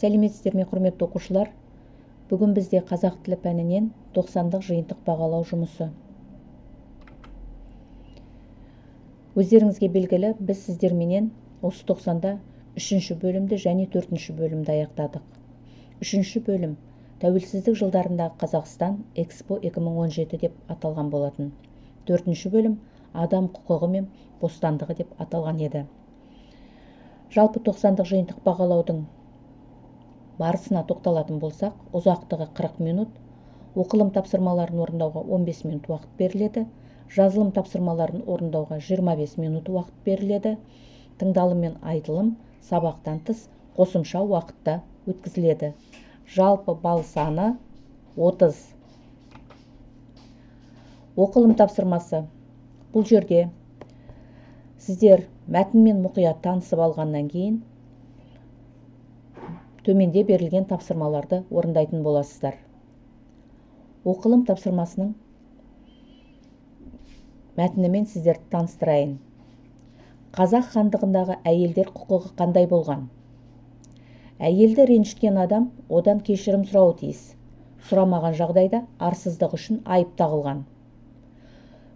Сәлеметсіздер ме, құрметті оқушылар? Бүгін бізде қазақ тілі пәнінен 90-дық жиынтық бағалау жұмысы. Өздеріңізге белгілі, біз сіздерменен осы 90-да 3-ші бөлімді және 4-ші бөлімді аяқтадық. 3-ші бөлім тәуелсіздік жылдарындағы Қазақстан Экспо 2017 деп аталған болатын. 4-ші бөлім адам құқығы мен бостандығы деп аталған еді. Жалпы 90-дық жиынтық бағалаудың барысына тоқталатын болсақ, ұзақтығы 40 минут, оқылым тапсырмаларын орындауға 15 минут уақыт беріледі, жазылым тапсырмаларын орындауға 25 минут уақыт беріледі, тыңдалым мен айтылым сабақтан тыс қосымша уақытта өткізіледі. Жалпы балл саны 30. Оқылым тапсырмасы. Бұл жерде сіздер мәтінмен мұқият танысып алғаннан кейін төменде берілген тапсырмаларды орындайтын боласыздар. Оқылым тапсырмасының мәтінімен сіздерді таныстырайын. Қазақ хандығындағы әйелдер құқығы қандай болған? Әйелді ренжіткен адам одан кешірім сұрауы тиіс. Сұрамаған жағдайда арсыздық үшін айып тағылған.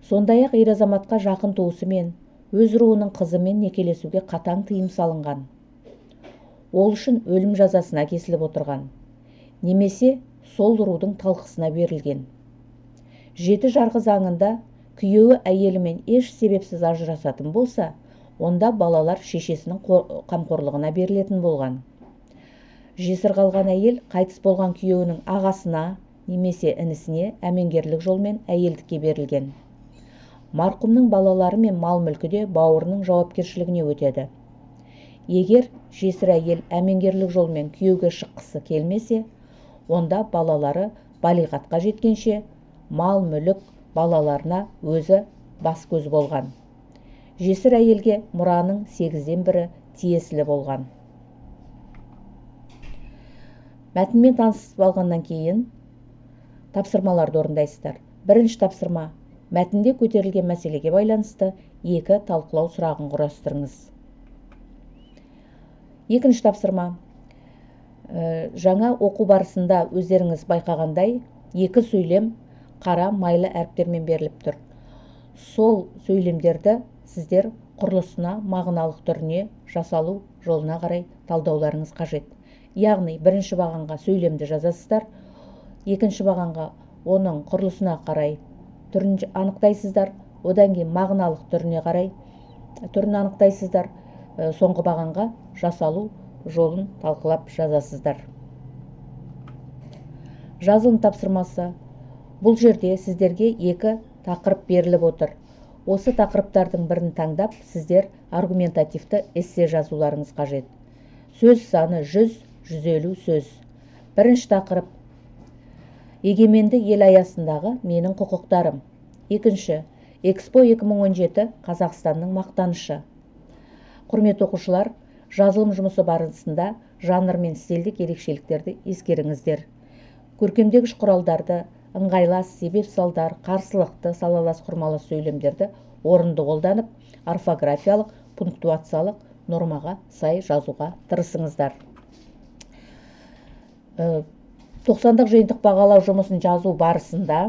Сондай-ақ ер азаматқа жақын туысымен, өз руының қызымен некелесуге қатаң тыйым салынған. Ол үшін өлім жазасына кесіліп отырған. Немесе сол рудың талқысына берілген. 7 жарғы заңында күйеуі әйелімен еш себепсіз ажырасатын болса, онда балалар шешесінің қамқорлығына берілетін болған. Жесір қалған әйел қайтыс болған күйеуінің ағасына немесе інісіне әмеңгерлік жолмен әйелдікке берілген. Марқұмның балалары мен мал-мүлкі де бауырының жауапкершілігіне өтеді. Егер жесір әйел әмеңгерлік жолмен күйеуге шыққысы келмесе, онда балалары балиғатқа жеткенше мал-мүлік балаларына өзі бас-көз болған. Жесір әйелге мұраның 8-ден 1 тиесілі болған. Мәтінмен танысып алғаннан кейін тапсырмаларды орындайсыздар. Бірінші тапсырма: мәтінде көтерілген мәселеге байланысты 2 талқылау сұрағын құрастырыңыз. Екінші тапсырма: жаңа оқу барысында өздеріңіз байқағандай 2 сөйлем қара майлы әріптермен беріліп тұр. Сол сөйлемдерді сіздер құрылысына, мағыналық түріне, жасалу жолына қарай талдауларыңыз қажет. Яғни бірінші бағанға сөйлемді жазасыздар, екінші бағанға оның құрылысына қарай түрін анықтайсыздар, одан кейін мағыналық түріне қарай түрін анықтайсыздар, соңғы бағанға жасалу жолын талқылап жазасыздар. Жазылым тапсырмасы. Бұл жерде сіздерге 2 тақырып беріліп отыр. Осы тақырыптардың бірін таңдап, сіздер аргументативті эссе жазуларыңыз қажет. Сөз саны 100-150 сөз. Бірінші тақырып: егеменді ел аясындағы менің құқықтарым. Екінші: Экспо 2017 Қазақстанның мақтанышы. Құрметті оқушылар, жазылым жұмысы барысында жанр мен стильдік ерекшеліктерді ескеріңіздер. Көркемдегіш құралдарды, ыңғайлас, себеп салдар, қарсылықты, салалас, құрмалас сөйлемдерді орынды қолданып, орфографиялық, пунктуациялық нормаға сай жазуға тырысыңыздар. 90-дық жиынтық бағалау жұмысын жазу барысында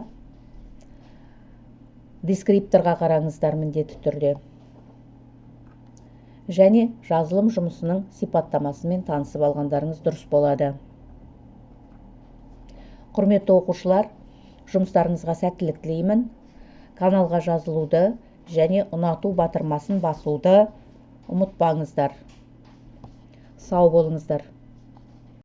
дескрипторға қараңыздар міндетті түрде. Және жазылым жұмысының сипаттамасымен танысып алғандарыңыз дұрыс болады. Құрметті оқушылар, жұмыстарыңызға сәттілік тілеймін. Каналға жазылуды және ұнату батырмасын басуды ұмытпаңыздар. Сау болыңыздар.